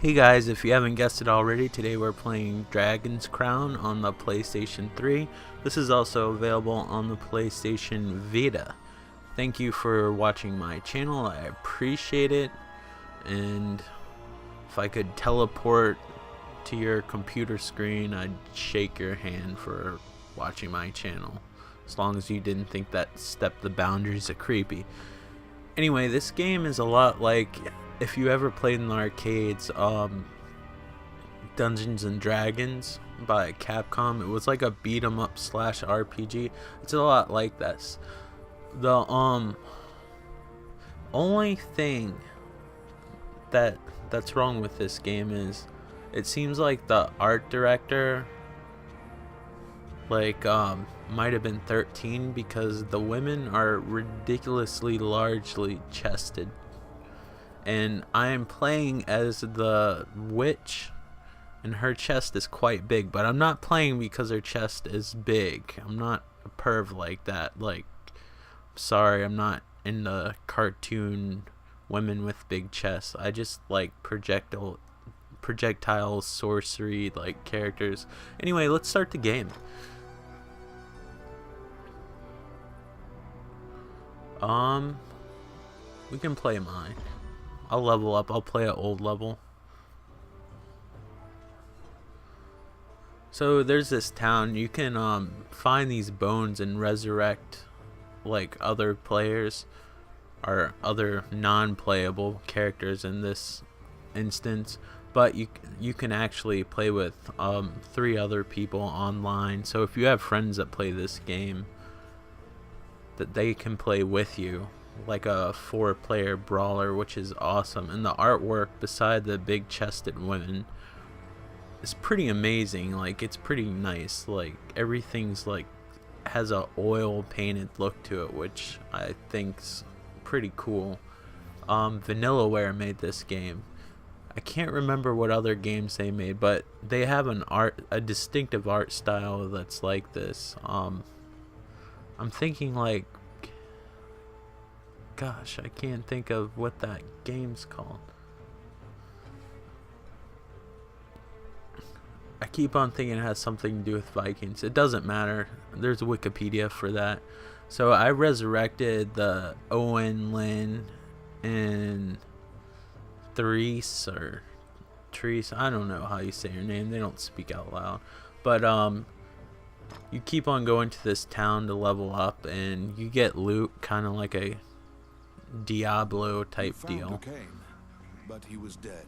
Hey guys, if you haven't guessed it already, today we're playing Dragon's Crown on the PlayStation 3. This is also available on the PlayStation Vita. Thank you for watching my channel, I appreciate it. And if I could teleport to your computer screen, I'd shake your hand for watching my channel. As long as you didn't think that stepped the boundaries of creepy. Anyway, this game is a lot like, if you ever played in the arcades, Dungeons and Dragons by Capcom. It was like a beat 'em up / RPG. It's a lot like this. The only thing that's wrong with this game is it seems like the art director might have been 13, because the women are ridiculously largely chested. And I am playing as the witch, and her chest is quite big, but I'm not playing because her chest is big. I'm not a perv like that. Sorry, I'm not into cartoon women with big chests. I just like projectile sorcery like characters. Anyway, let's start the game. We can play mine. I'll level up. I'll play at old level. So there's this town. You can find these bones and resurrect like other players or other non-playable characters in this instance, but you can actually play with 3 other people online. So if you have friends that play this game, that they can play with you, like a 4-player brawler, which is awesome. And the artwork, beside the big chested women, is pretty amazing. Like, it's pretty nice. Like, everything's like has a oil painted look to it, which I think's pretty cool. Vanillaware made this game. I can't remember what other games they made, but they have a distinctive art style that's like this. I'm thinking like, gosh, I can't think of what that game's called. I keep on thinking it has something to do with Vikings. It doesn't matter. There's a Wikipedia for that. So I resurrected the Owen, Lynn, and Therese, or Therese. I don't know how you say her name. They don't speak out loud. But you keep on going to this town to level up, and you get loot, kind of like a Diablo type deal. Cocaine, but he was dead.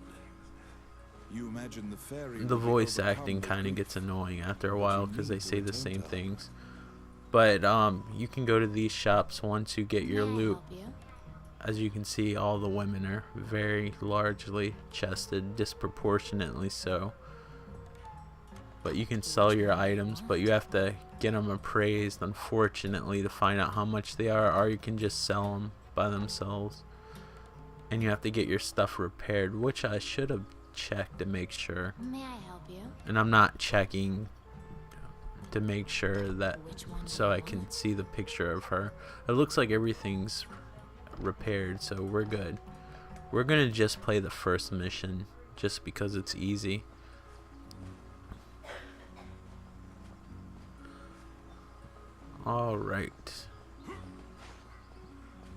You imagine the fairy. The voice acting kind of gets annoying after a while because they say the same things. But you can go to these shops once you get your loot. As you can see, all the women are very largely chested, disproportionately so. But you can sell your items, but you have to get them appraised, unfortunately, to find out how much they are, or you can just sell them by themselves. And you have to get your stuff repaired, which I should have checked to make sure. May I help you? And I'm not checking to make sure that, so I can see the picture of her. It looks like everything's repaired, so we're good. We're gonna just play the first mission just because it's easy. Alright,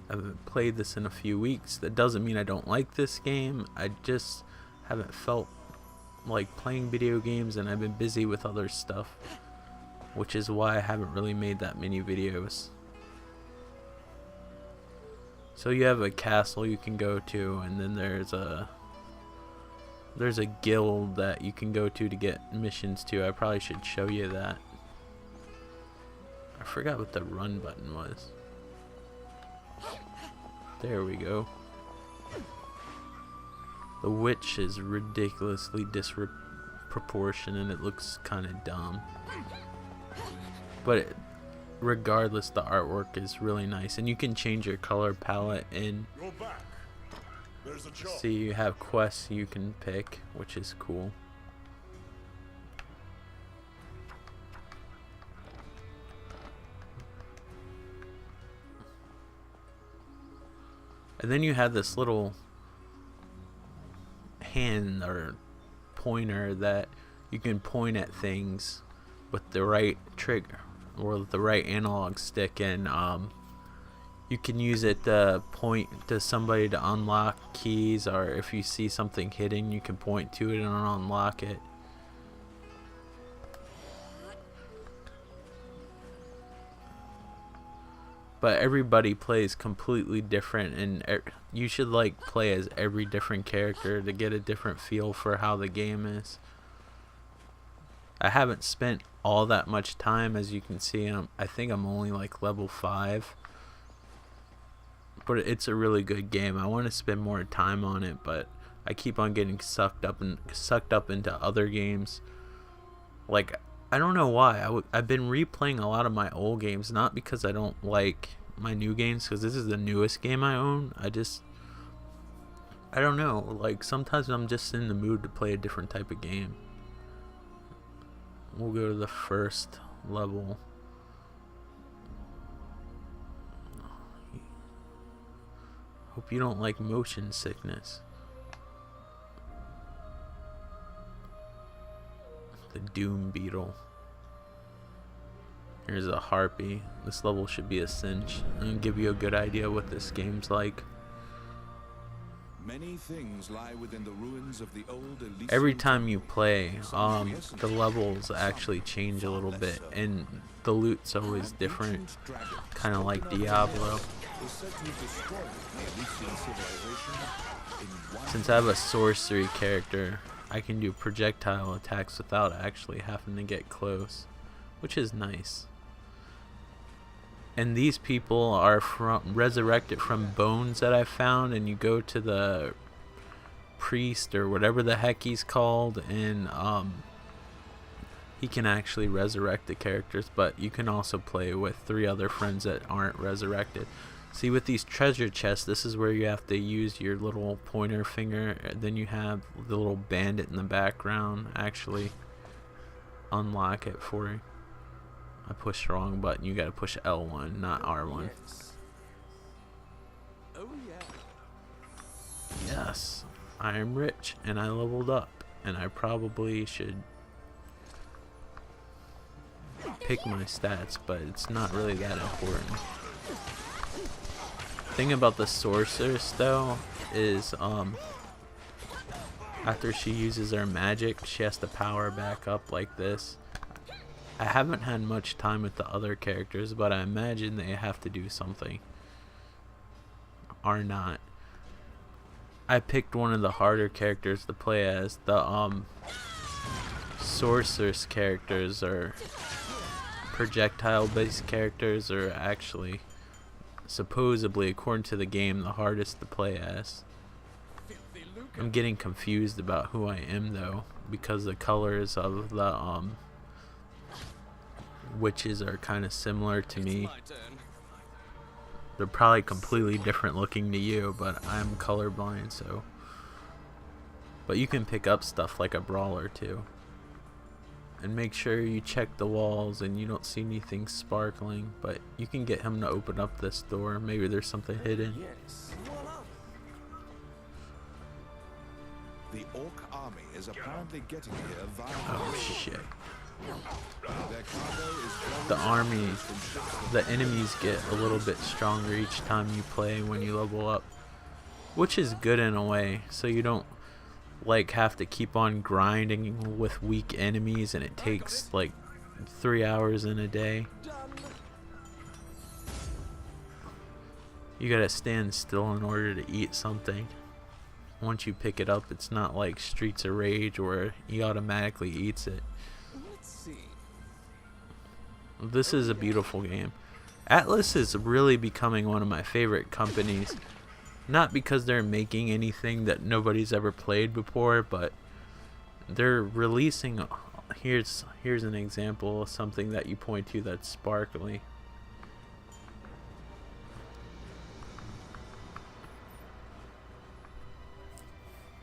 I haven't played this in a few weeks. That doesn't mean I don't like this game. I just haven't felt like playing video games, and I've been busy with other stuff, which is why I haven't really made that many videos. So you have a castle you can go to, and then there's a guild that you can go to get missions to. I probably should show you that. I forgot what the run button was. There we go. The witch is ridiculously disproportionate, and it looks kind of dumb. But regardless, the artwork is really nice, and you can change your color palette. And see, you have quests you can pick, which is cool. And then you have this little hand or pointer that you can point at things with the right trigger or with the right analog stick, and you can use it to point to somebody to unlock keys, or if you see something hidden you can point to it and unlock it. But everybody plays completely different, and you should like play as every different character to get a different feel for how the game is. I haven't spent all that much time, as you can see. I think I'm only like level 5, but it's a really good game. I want to spend more time on it, but I keep on getting sucked up into other games. Like, I don't know why. I've been replaying a lot of my old games, not because I don't like my new games, because this is the newest game I own. I don't know. Like, sometimes I'm just in the mood to play a different type of game. We'll go to the first level. Hope you don't like motion sickness. The Doom Beetle. Here's a harpy. This level should be a cinch and give you a good idea what this game's like. Many things lie within the ruins of the old Elysian Every time you play, the levels actually change a little bit, and the loot's always different, kind of like Diablo. Since I have a sorcery character, I can do projectile attacks without actually having to get close, which is nice. And these people are resurrected from bones that I found, and you go to the priest or whatever the heck he's called, and he can actually resurrect the characters, but you can also play with 3 other friends that aren't resurrected. See, with these treasure chests, this is where you have to use your little pointer finger, and then you have the little bandit in the background actually unlock it for you. I pushed the wrong button. You gotta push L1, not R1. Oh yeah. Yes, I am rich and I leveled up, and I probably should pick my stats, but it's not really that important. Thing about the sorceress though is after she uses her magic, she has to power back up like this. I haven't had much time with the other characters, but I imagine they have to do something or not. I picked one of the harder characters to play as. The sorceress characters, or projectile based characters, are actually supposedly, according to the game, the hardest to play as. I'm getting confused about who I am though, because the colors of the witches are kind of similar to me. They're probably completely different looking to you, but I'm colorblind, so. But you can pick up stuff like a brawler too. And make sure you check the walls and you don't see anything sparkling, but you can get him to open up this door. Maybe there's something hidden. The Orc army is apparently getting here via Oh shit. their cargo is The army, the enemies get a little bit stronger each time you play when you level up, which is good in a way, so you don't like have to keep on grinding with weak enemies and it takes like 3 hours in a day. You gotta stand still in order to eat something. Once you pick it up, it's not like Streets of Rage where he automatically eats it. This is a beautiful game. Atlas is really becoming one of my favorite companies. Not because they're making anything that nobody's ever played before, but they're releasing. Here's an example of something that you point to that's sparkly.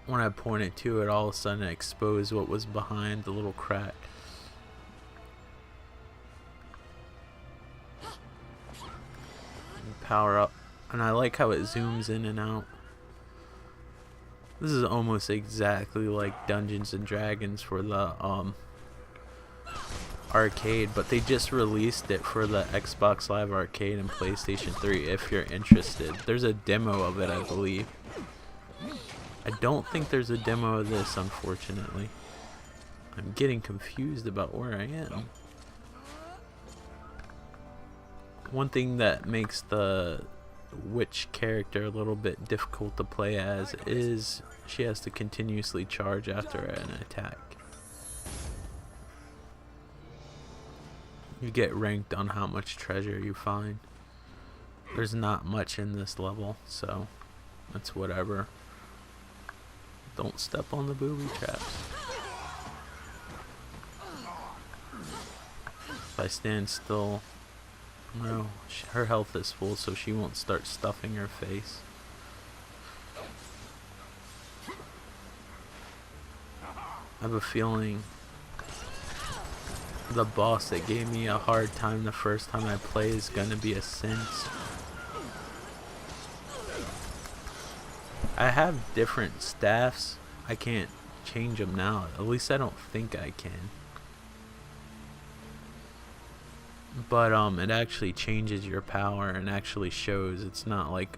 When I pointed to it, all of a sudden it exposed what was behind the little crack. Power up, and I like how it zooms in and out. This is almost exactly like Dungeons and Dragons for the arcade, but they just released it for the Xbox Live Arcade and PlayStation 3 if you're interested. There's a demo of it, I believe. I don't think there's a demo of this, unfortunately. I'm getting confused about where I am. One thing that makes the witch character a little bit difficult to play as is she has to continuously charge after an attack. You get ranked on how much treasure you find. There's not much in this level, so that's whatever. Don't step on the booby traps. If I stand still, no, her health is full, so she won't start stuffing her face. I have a feeling the boss that gave me a hard time the first time I play is gonna be a Sense. I have different staffs. I can't change them now. At least I don't think I can. But it actually changes your power and actually shows. It's not like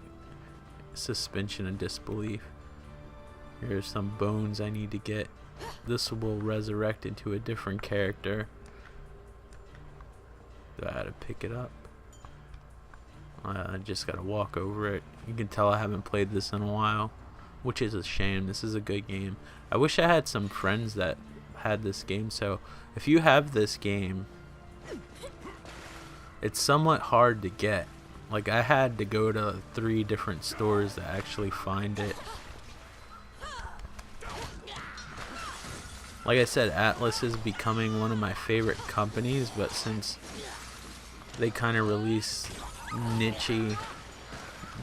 suspension of disbelief. Here's some bones I need to get. This will resurrect into a different character. Do I have to pick it up? I just gotta walk over it. You can tell I haven't played this in a while, which is a shame. This is a good game. I wish I had some friends that had this game. So if you have this game, it's somewhat hard to get. Like, I had to go to 3 different stores to actually find it. Like I said, Atlas is becoming one of my favorite companies, but since they kind of release niche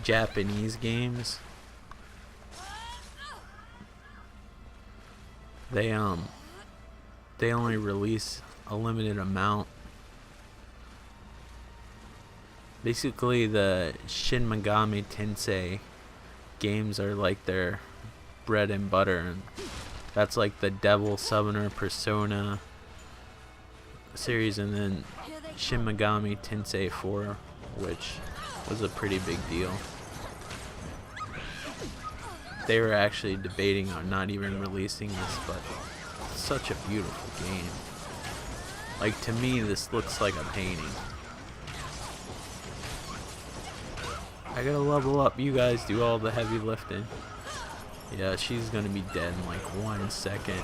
Japanese games, they only release a limited amount. Basically, the Shin Megami Tensei games are like their bread and butter, and that's like the Devil Summoner Persona series, and then Shin Megami Tensei 4, which was a pretty big deal. They were actually debating on not even releasing this, but it's such a beautiful game. Like, to me, this looks like a painting. I gotta level up. You guys do all the heavy lifting. Yeah, she's gonna be dead in like 1 second.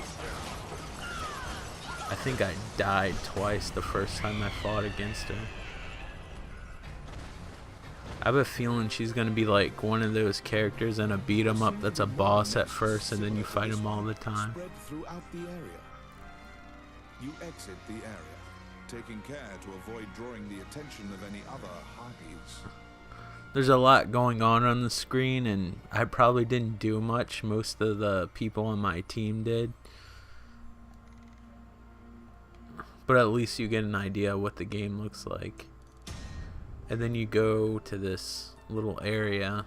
I think I died twice the first time I fought against her. I have a feeling she's gonna be like one of those characters in a beat 'em up that's a boss at first, and then you fight him all the time. Spread throughout the area. You exit the area, taking care to avoid drawing the attention of any other harpies. There's a lot going on the screen, and I probably didn't do much. Most of the people on my team did. But at least you get an idea of what the game looks like. And then you go to this little area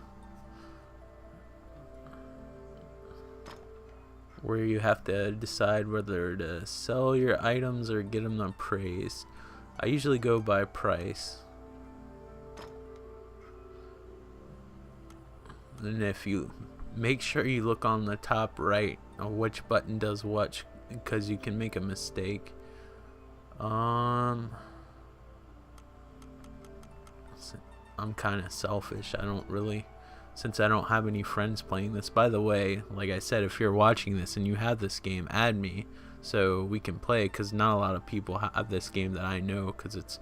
where you have to decide whether to sell your items or get them appraised. I usually go by price. And if you make sure you look on the top right of which button does what, because you can make a mistake. I'm kind of selfish. I don't really, since I don't have any friends playing this. By the way, like I said, if you're watching this and you have this game, add me so we can play, because not a lot of people have this game that I know, because it's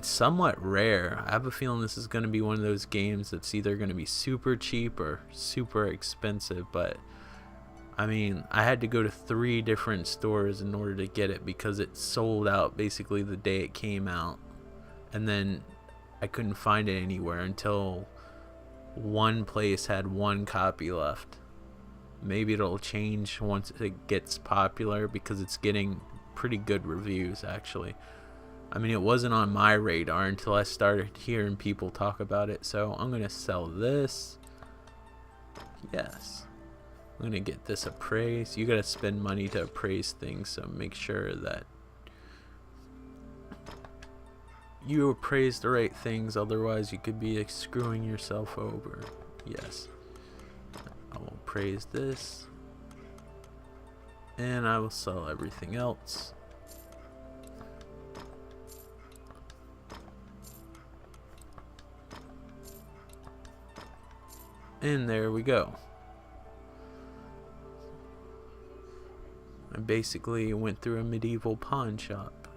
somewhat rare. I have a feeling this is going to be one of those games that's either going to be super cheap or super expensive. But I mean, I had to go to 3 different stores in order to get it, because it sold out basically the day it came out, and then I couldn't find it anywhere until one place had 1 copy left. Maybe it'll change once it gets popular, because it's getting pretty good reviews actually. I mean, it wasn't on my radar until I started hearing people talk about it. So I'm gonna sell this. Yes. I'm gonna get this appraised. You gotta spend money to appraise things, so make sure that you appraise the right things, otherwise you could be screwing yourself over. Yes. I will appraise this. And I will sell everything else. And there we go. I basically went through a medieval pawn shop.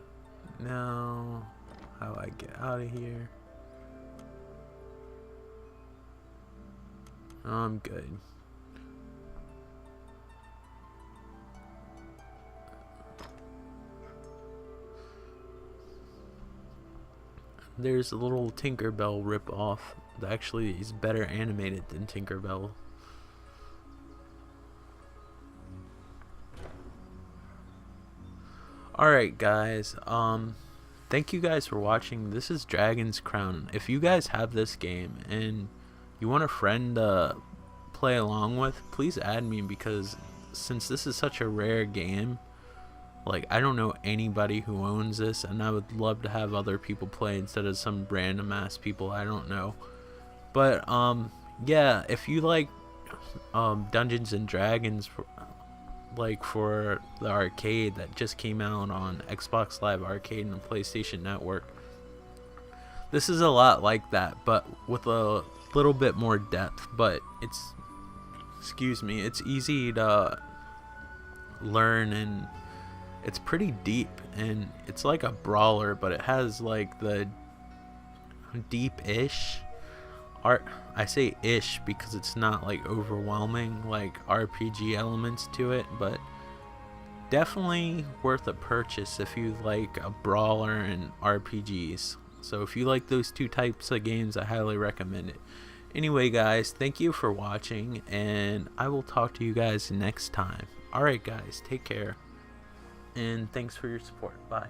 Now, how do I get out of here? I'm good. There's a little Tinkerbell ripoff that actually is better animated than Tinkerbell. Alright guys, thank you guys for watching. This is Dragon's Crown. If you guys have this game and you want a friend to play along with, please add me, because since this is such a rare game, like, I don't know anybody who owns this, and I would love to have other people play instead of some random ass people I don't know. But yeah, if you like Dungeons and Dragons for the arcade that just came out on Xbox Live Arcade and the PlayStation Network, this is a lot like that, but with a little bit more depth. But it's, excuse me, it's easy to learn, and it's pretty deep, and it's like a brawler, but it has like the deep-ish art. I say ish because it's not like overwhelming like RPG elements to it, but definitely worth a purchase if you like a brawler and RPGs. So if you like those two types of games, I highly recommend it. Anyway guys, thank you for watching, and I will talk to you guys next time. Alright guys, take care, and thanks for your support. Bye.